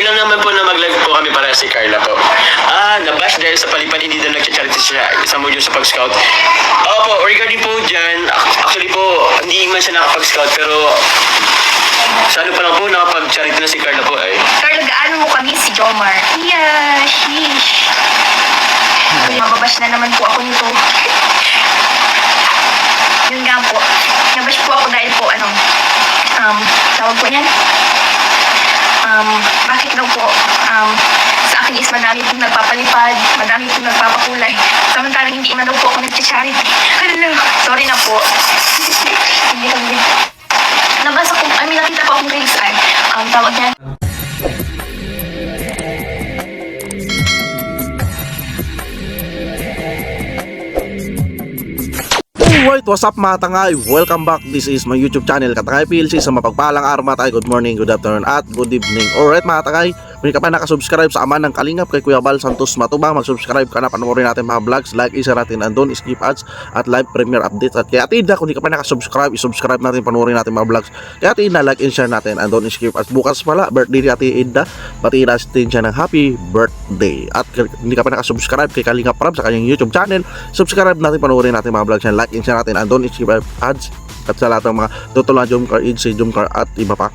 Okay lang naman po na mag-live po kami para si Carla po. Nabash dahil sa palipan hindi daw nag-charity siya. Isa mo dyan sa pag-scout. Opo, regarding po dyan, actually po, hindi man siya nakapag-scout pero sa ano pa lang po, nakapag-charity na si Carla po ay. Carla, gaano mo kami si Jomar? Yeah, sheesh. Mababash na naman po ako nito. Yun nga po. Nabash po ako dahil po, tawag po niyan. Bakit daw po, sa akin is madami pong nagpapalipad, madami pong nagpapakulay. Samantalang hindi na daw po ako nag-charity. Hello, sorry na po. Hindi kami. Nabasa ko, nakita ko akong reels ay, tawag niyan. Alright, what's up mga tangay? Welcome back. This is my YouTube channel, Katangay PLC. Sa mapagpalang araw mga tangay, good morning, good afternoon, at good evening. Alright mga tangay, kung hindi ka pa nakasubscribe sa Ama ng Kalingap kay Kuya Bal Santos Matubang, mag-subscribe ka na, panoorin natin mga vlogs, like, isa natin andun, skip ads, at live premiere updates. At kaya tida, kung hindi ka pa nakasubscribe, isubscribe natin, panoorin natin mga vlogs. Kaya tida, like and share natin andun, skip ads. Bukas pala, birthday ni Ate Ida, batiin natin siya ng happy birthday. At kung hindi ka pa nakasubscribe kay Kalingap Prab sa kanyang YouTube channel, subscribe natin, panoorin natin mga vlogs yan, like and share natin andun, skip ads. At sa lahat ng mga tutulungan Jomcar, si Jomcar at iba pa.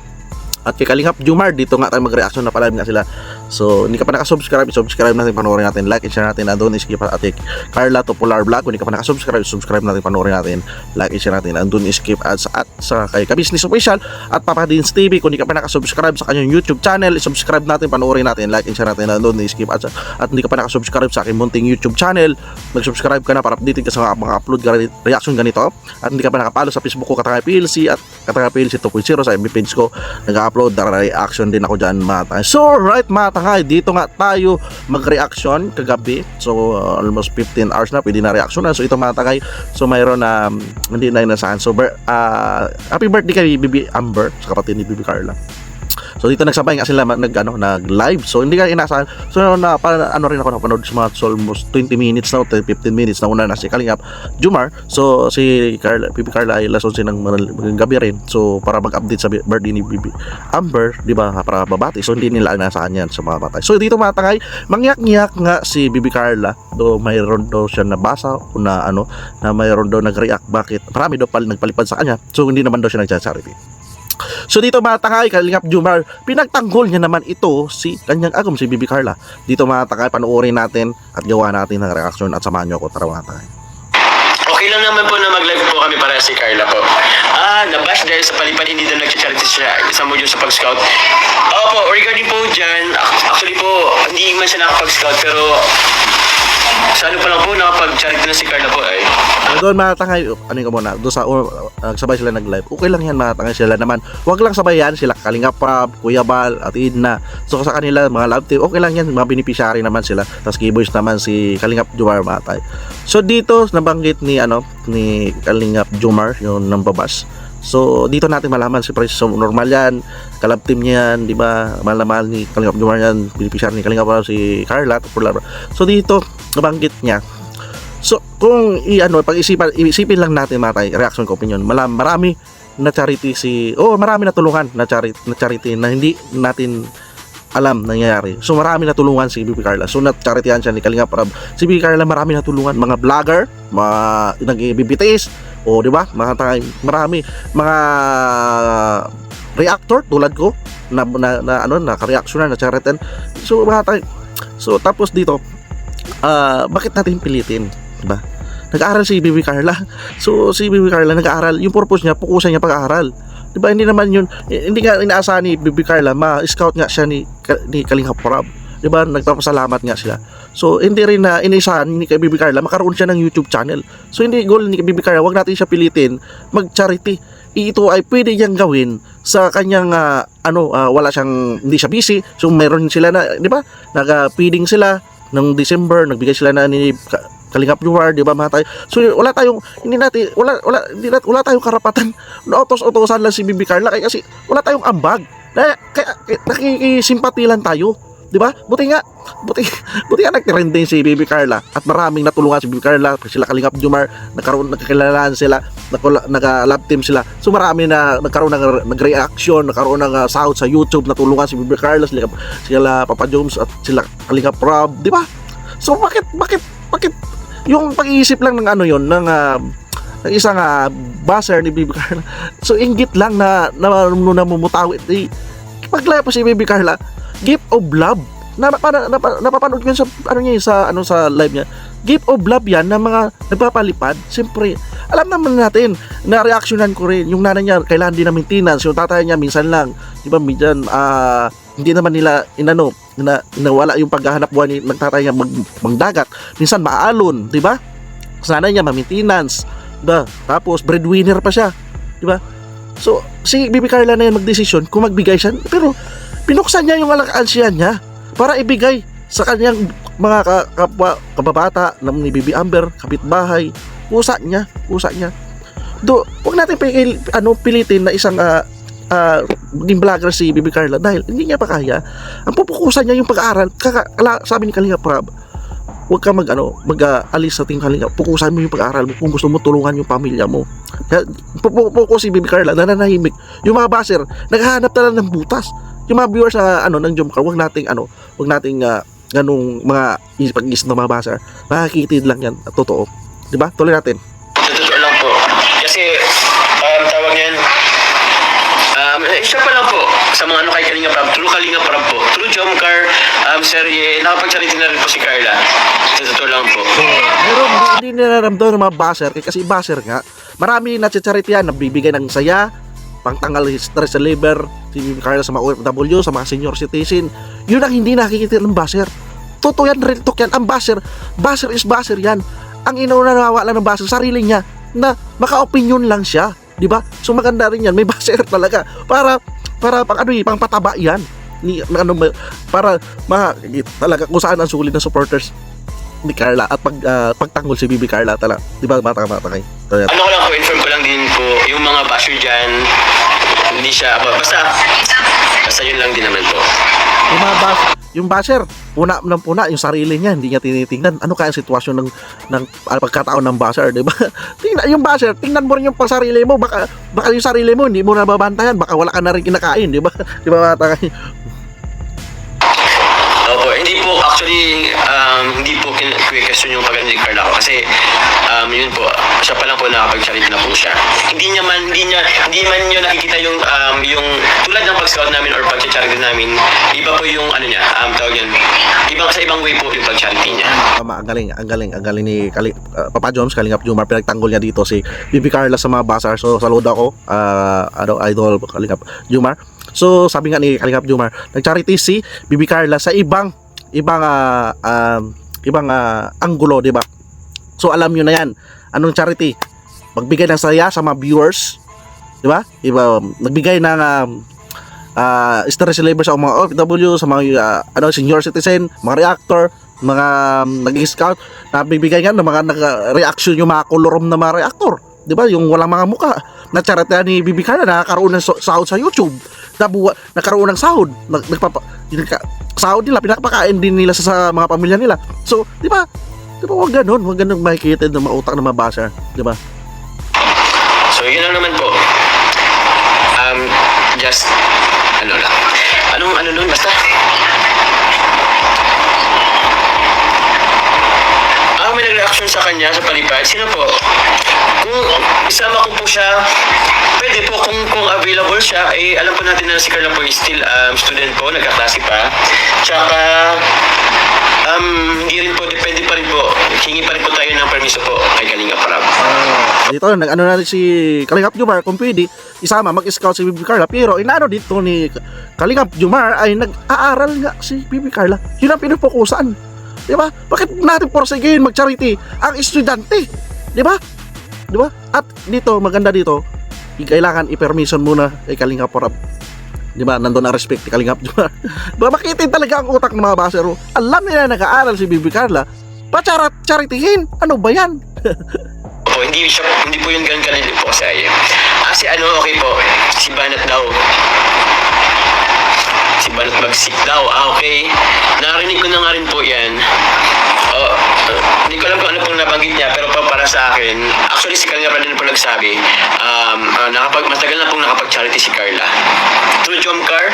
At kay Kalingap Jomar, dito nga tayo mag-reaction na pala nga sila. So, hindi ka pa nakasubscribe, subscribe natin, panoorin natin, like and share natin, andun, skip at kay Carla Topolar Vlog. Kung hindi ka pa nakasubscribe, subscribe natin, panoorin natin, like and share natin, andun, skip ads. At sa kay Ka-Business Official at Papa Dins TV, kung hindi ka pa nakasubscribe sa kanyang YouTube channel, subscribe natin, panoorin natin, like and share natin, andun, skip ads. At hindi ka pa nakasubscribe sa aking munting YouTube channel, mag-subscribe ka na para updated ka sa mga upload reaction ganito. At hindi ka pa nakapalo sa Facebook ko, Katangay PLC at Katangay PLC 2.0 sa FB page ko, nag-upload na reaction din ako dyan mga tangay. So right mga tangay, dito nga tayo mag-reaction kagabi. So almost 15 hours na, pwede na reaction na. So ito mga tangay, so mayroon na hindi na inasahan. So happy birthday kay Bibi Amber, sa kapatid ni Bibi Carla. So dito nagsabay nga sila nag-live. So hindi ka inasahan. So ano rin ako napanood sa mga almost 20 minutes na, 15 minutes na una na si Kalingap Jomar. So si Carla, Bibi Carla ay alas 11 ng gabi rin. So para mag-update sa birthday ni Bibi Amber, di ba, para babati. So hindi nila inasahan yan sa mga bata. So dito mga tangay, mangyak-ngyak nga si Bibi Carla. Do mayroon daw siya nabasa na na mayroon daw nag-react bakit marami daw nagpalipad sa kanya. So hindi naman daw siya nag-charity. So dito mga tangay, Kalingap Jomar, pinagtanggol niya naman ito si kanyang agom, si Bibi Carla. Dito mga tangay, panoorin natin at gawa natin ng reaction at samahan niyo ako. Tara mga tangay. Okay lang naman po na mag-live po kami para si Carla po. Nabash dahil sa palipan hindi daw nag-charity siya. Isa mo dyan sa pag-scout. Opo, regarding po dyan, actually po, hindi man siya nakapag-scout pero sa ano pa lang po, nakapag-charity na si Carla po ay. Doon mga tangay, ano ko muna, doon sa sabay sila nag-live. Okay lang yan mga tangay, sila naman. Huwag lang sabayan sila Kalingap Prab, Kuya Bal, at Idna. So sa kanila mga love team, okay lang yan, mga beneficiary naman sila. Tapos keyboys naman si Kalingap Jomar mga tangay. So dito nabanggit ni ni Kalingap Jomar yung nambabas. So dito natin malaman si Pres, so normal yan, kalab team niya yan, di ba? Mahal ni Kalingap Jomar yan, beneficiary ni Kalingap Prab, si Carla Topolar. So dito nabanggit niya. So kung isipin lang natin mga tayo, reaction ko, opinion, marami na charity marami na tulungan na charity na hindi natin alam nangyayari. So marami na tulungan si Bibi Carla. So na-charityhan siya ni Kalingap Prab. Si Bibi Carla marami na tulungan, mga vlogger, mga nag-BBTs, di ba? Marami mga reactor tulad ko na naka-reaction na charity. So mga tayo, so tapos dito bakit natin pilitin, diba? Nag-aaral si Bibi Carla. So si Bibi Carla nag-aaral, yung purpose niya, pukusan niya pag-aaral, diba? Hindi naman yun, hindi nga inaasahan ni Bibi Carla, ma-scout nga siya ni Kalingap Prab, diba? Nagpapasalamat nga sila. So hindi rin na inaasahan ni kay Bibi Carla makaroon siya ng YouTube channel. So hindi goal ni Bibi Carla, wag natin siya pilitin mag-charity. Ito ay pwede niyang gawin sa kanyang wala siyang, hindi siya busy. So meron sila na, di ba, nag-feeding sila ng December, nagbigay sila na ni Kalingap Jomar, di ba mga tayo? So wala tayong karapatan na utos-utosan lang si Bibi Carla kasi wala tayong ambag. Kaya nakikisimpati lang tayo. Di ba? Buti nga nag-trending si Baby Carla at maraming natulungan si Baby Carla, sila Kalingap Jomar, nagkakilalaan sila, nag-love team sila. So marami na nagkaroon ng nag-reaction, nagkaroon ng sahod sa YouTube, natulungan si Baby Carla, sila Papa Jones at sila Kalingap Rob, di ba? So bakit yung pag-iisip lang ng ano yon ng isang buzzer ni Baby Carla. So inggit lang na namumutawid. Paglaya pa si Baby Carla, gift of love. Napapanood ko yun sa sa live niya. Gift of love yan na mga nagpapalipad. Siyempre, alam naman natin na reaksyonan ko rin. Yung nanay niya kailangan din ng maintenance. Yung tatay niya minsan lang. Di ba, minsan hindi naman nila nawala yung paghahanap buhay ng tatay niya magdagat. Minsan maalon, di ba? Sa nanay niya ma-maintenance. Diba? Tapos breadwinner pa siya. Di ba? So, si Baby Carla na yan magdesisyon kung magbigay siya. Pero, pinuksan niya yung alak-ansyan niya para ibigay sa kanyang mga kababata ni Baby Amber, kapitbahay. Pusa niya. Huwag natin pilitin na isang maging vlogger si Baby Carla dahil hindi niya pa kaya. Ang pupukusan niya yung pag-aaral. Sabi ni Kalingap Rob, huwag ka mag-alis sa ting Kalingap. Pukusan mo yung pag-aaral mo kung gusto mo tulungan yung pamilya mo. Pupuko si Baby Carla, nananahimik. Yung mga baser, naghahanap na lang ng butas. Yung mga viewers ng Jomcar, huwag nating ganung mga pag-isip ng mga baser. Makakitid lang yan, at totoo. Diba? Tuloy natin. Totoo lang po. Kasi, tawag yan, siya pa lang po sa mga kay Kalingap Rob, true Kalingap Rob po, true Jomcar, serye, nakapagsalita na rin po si Carla. Totoo lang po. Pero hindi nararamdaman ng mga baser kasi baser nga, marami na charity yan, nabibigay ng saya, pangtanggal stress reliever, si Carla sa mga OFW, sa mga senior citizen. Yun ang hindi nakikita ng baser. Totoo yan, real talk yan. Ang baser is baser yan. Ang inauna nawawala ng baser, sarili niya, na maka-opinion lang siya. Diba? So maganda rin yan, may baser talaga para pang pataba yan para talaga kung saan ang sulit ng supporters ni Carla at pagtanggol si Baby Carla talaga, diba? Mata kay Ano ko lang po, inform ko lang din po yung mga basher dyan, hindi siya basta yun lang din naman po. Yung basher, puna yung sarili niya, hindi niya tinitingnan ano kaya ang sitwasyon ng pagkataon ng basher, di ba? Tingnan yung basher, tingnan mo rin yung sarili mo, baka yung sarili mo hindi mo nababantayan, baka wala ka na rin kinakain, di ba? Di ba mata kay? Opo, hindi po actually hindi po question yung pag-ano ni Carla ko kasi yun po, siya pa lang po nakapag-charity na po siya. Hindi man niyo nakikita yung tulad ng pag-scout namin or pag-charity namin, iba po yung ano niya, tawag yan, sa ibang way po yung pag-charity niya. Ang galing ni Papa Jones, Kalingap Jomar, pinagtanggol niya dito si Baby Carla sa mga basar. So saludo ako, idol Kalingap Jomar. So sabi nga ni Kalingap Jomar, nag-charity si Baby Carla sa ibang anggulo, di ba? So alam niyo na yan, anong charity? Magbigay ng saya sa mga viewers, di ba? Nagbigay ng stress reliever sa mga OFW, sa mga senior citizen, mga reactor, mga nag-scout, nabibigay nga ng mga reaction yung mga kolorom na mga reactor, di ba? Yung walang mga muka na charity ni Baby Carla, nakakaroon ng sahod sa YouTube, nagkaroon ng sahod, sahod nila, pinapakain din nila sa mga pamilya nila. So, di ba wag ganun makikita ng mga utak ng mga basher, di ba? So, yun lang naman po. Just, ano lang. Ano nun, basta. May nag-reaction sa kanya, sa palipad. Sino po? Kung isama ko po siya, pwede po kung available siya, alam po natin na si Carla po is still student po, nagkaklase pa. Tsaka, hindi rin po, depende pa rin po. Hingi pa rin po tayo ng permiso po kay Kalingap Rob. Dito, nag-ano na rin si Kalingap Jomar, kung pwede, isama, mag-scout si Baby Carla. Pero, inaano dito ni Kalingap Jomar ay nag-aaral nga si Baby Carla. Yun ang pinupokusan. Di ba? Bakit natin porsigihin mag-charity ang estudyante? Di ba? Di ba? At dito, maganda dito, kailangan i-permission muna kay Kalingap Rob. Di ba? Nandun ang respect ni Kalingap Jomar. Diba? Makitin talaga ang utak ng mga basero. Alam nila nag-aaral si Baby Carla, pa-charityhin. Ano ba yan? Po, hindi po yun ganun kanil po kasi okay po, si Banat daw. Si Banat nag-sick daw. Okay. Narinig ko na nga rin po yan. Hindi ko alam kung ano pong nabanggit niya, pero para sa akin, actually si Carla pa din po nagsabi, matagal na pong nakapag-charity si Carla. True Jomcar,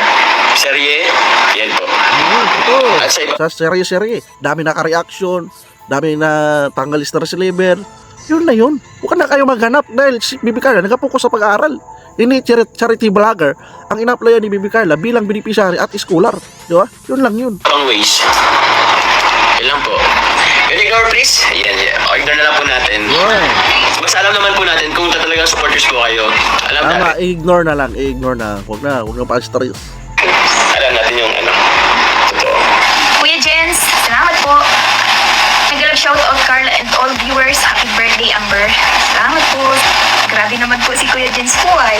serye, yan po. At sa iba, Sa serye-serye, dami naka-reaction, dami na tanggal stress reliever. Yun na yun. Huwag na kayo maghanap dahil si Bibi Carla nag-focus sa pag-aaral. Ini charity vlogger ang ina-applyan ni Bibi Carla bilang beneficiary at scholar. Di ba? Yun lang yun. pang ways. Yan lang po. Can you ignore please? Yan. Ignore na lang po natin. Basta alam naman po natin kung talagang supporters po kayo. Alam Tama, natin. i-ignore na lang. I-ignore na. Huwag na pa-stress. Alam natin yung totoo. Kuya Jens, salamat po. Nag-love shoutout Carla and all viewers. Happy birthday, Amber. Salamat po. Grabe naman po si Kuya Jens po ay.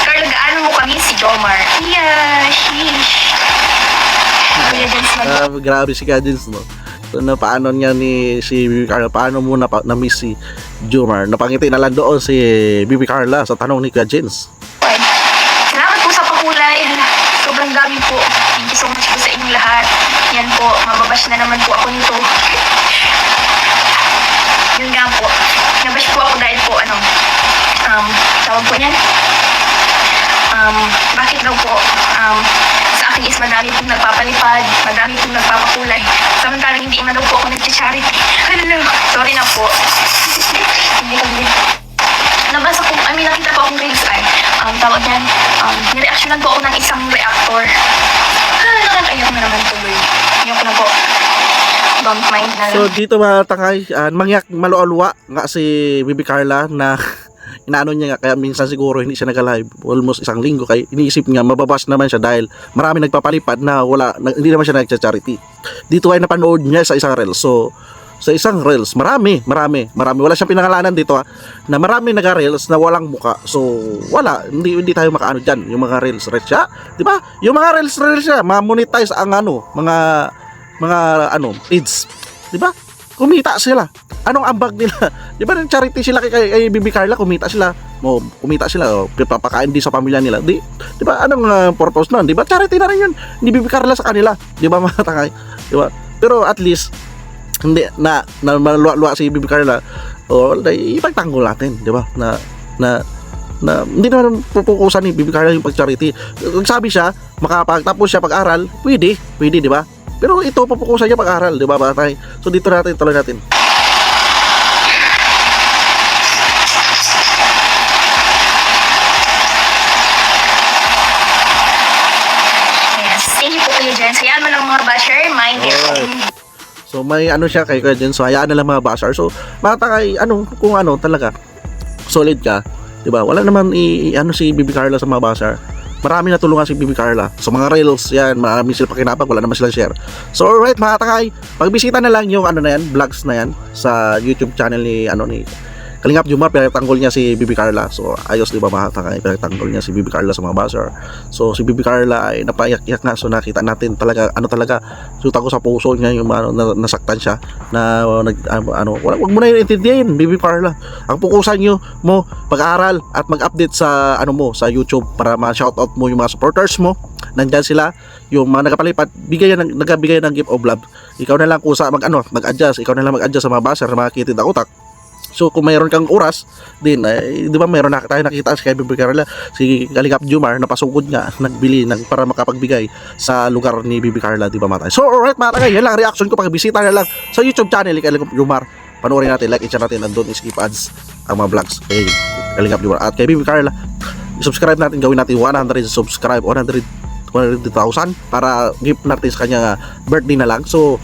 Carla, gaano mo kami si Jomar? Yeah, sheesh. Kuya Jens, Grabe si Kadins, no? So, na paano niya ni si Bibi Carla, paano mo na-miss si Jomar? Napangiti na lang doon si Bibi Carla sa tanong ni Kadins. salamat po sa pakulay. Sobrang dami po. Thank you so much po sa inyong lahat. Yan po, mababash na naman po ako nito. Yun nga po. Nabash po ako dahil po, tawag po niyan. Bakit daw po, sa akin is madami pong nagpapalipad, madami pong nagpapakulay. Samantalang hindi man daw po ako nag-charity. Sorry na po. Hindi kami. Nabasa ko, nakita po akong reels ay, tawag yan, nireaksyonan po ako ng isang reactor. Nakakaiyak na naman tuloy. Ayoko na po. Don't mind na lang. So dito mga tangay, mangyak malualwa nga si Bibi Carla na inaano niya nga, kaya minsan siguro hindi siya nag-live almost isang linggo, kaya iniisip niya mababas naman siya dahil marami nagpapalipad na hindi naman siya nag-charity. Dito ay napanood niya sa isang reels. So sa isang reels, marami, wala siyang pinangalanan dito na marami nag-reels na walang muka. So hindi tayo makaano diyan, yung mga reels siya, di ba? Yung mga reels siya, ma-monetize ang mga feeds, di ba? Kumita sila. Anong ambag nila? Di ba ng charity sila kay Bibi Carla, kumita sila. Kumita sila, papakain din sa pamilya nila. Di ba? Anong purpose nun? Di ba? Charity na rin yun. Ni Bibi Carla sa kanila. Di ba mga tangay? Di ba? Pero at least hindi na maluwa si Bibi Carla, ipagtanggol natin, di ba? Na hindi naman pupukusan ni Bibi Carla yung pag-charity. Kung sabi siya, makapagtapos siya pag-aral, pwede, di ba? Pero ito pupukusan niya pag-aral, di ba, batay? So dito tuloy natin. Yes, thank you po Kuya Jens. Hayaan mo lang mga basher, mind your own. So may siya kay Kuya Jen, so hayaan na lang mga basher. So matakay kung talaga solid ka, 'di ba? Wala naman si Bibi Carla sa mga basher. Marami na tulungan si Bibi Carla. So mga reels yan, marami sila pakinabang, wala naman silang share. So alright mga takay, pagbisita na lang yung vlogs na yan sa YouTube channel ni Kalingap Jomar, pinagtanggol niya si Bibi Carla. So ayos, di ba mga takay, pinagtanggol niya si Bibi Carla sa mga buzzer. So si Bibi Carla ay napaiyak-iyak nga. So nakita natin talaga suta ko sa puso niya yung nasaktan siya na wag mo na yun intindihin, Bibi Carla. Ang pukusan nyo mo pag-aaral at mag-update sa sa YouTube para ma-shoutout mo yung mga supporters mo. Nandyan sila, yung mga nagpalipad, nagbigay ng gift of love. Ikaw na lang kusa mag-adjust, sa mga buzzer, mga kitid na utak. So kung mayroon kang oras din, di ba mayroon na tayo nakita si Bibi Carla, si Kalingap Jomar napasugod nga, nagbili para makapagbigay sa lugar ni Bibi Carla, di ba matay? So alright mga tagay, yan lang reaction ko, pagbisita na lang sa YouTube channel ni Kalingap Jomar. Panoorin natin, like, i-share natin, and don't skip ads ang mga vlogs kay Kalingap Jomar at kay Bibi Carla. I-subscribe natin, gawin natin 100 subscribe, 100,000 para gift natin sa kanya birthday na lang. So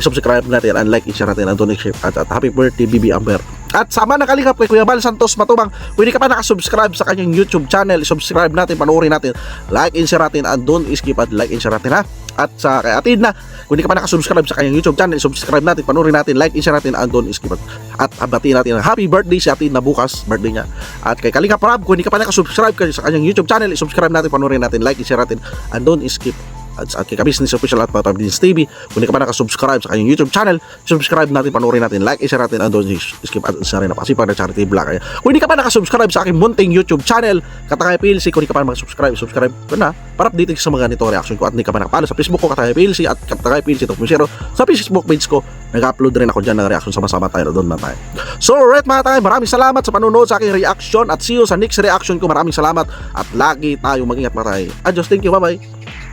i-subscribe natin and like, i-share natin, and don't skip ads, at happy birthday Bibi Amber. At sama na Kalingap kay Kuya Bal Santos Matubang, kung hindi ka pa nakasubscribe sa kanyang YouTube channel, subscribe natin, panoorin natin, like and share natin, and don't skip at like and share natin At sa kay Atid na, kung hindi ka pa nakasubscribe sa kanyang YouTube channel, subscribe natin, panoorin natin, like and share natin, and don't skip at batiin natin happy birthday si Atid na bukas, birthday niya. At kay Kalingap Rab, kung hindi ka pa nakasubscribe sa kanyang YouTube channel, subscribe natin, panoorin natin, like and share natin, and don't skip at kay Business Official at Papa Business TV. Kung hindi ka pa nakasubscribe sa kanyang YouTube channel, subscribe natin, panoorin natin, like, i-share natin, and don't skip at isa rin na kasi para charity vlog. Kaya kung hindi ka pa nakasubscribe sa aking munting YouTube channel, Katangay PLC, kung hindi ka pa makasubscribe, subscribe ko na para update ka sa mga ganitong reaction ko. At hindi ka pa nakapalo sa Facebook ko, Katangay PLC at Katangay PLC 2.0. Sa Facebook page ko, nag-upload rin ako dyan ng reaction, sama-sama tayo doon na tayo. So alright mga tangay, maraming salamat sa panonood sa aking reaction at see you sa next reaction ko. Maraming salamat at lagi tayo mag-ingat mga tangay. Adios, thank you, bye bye.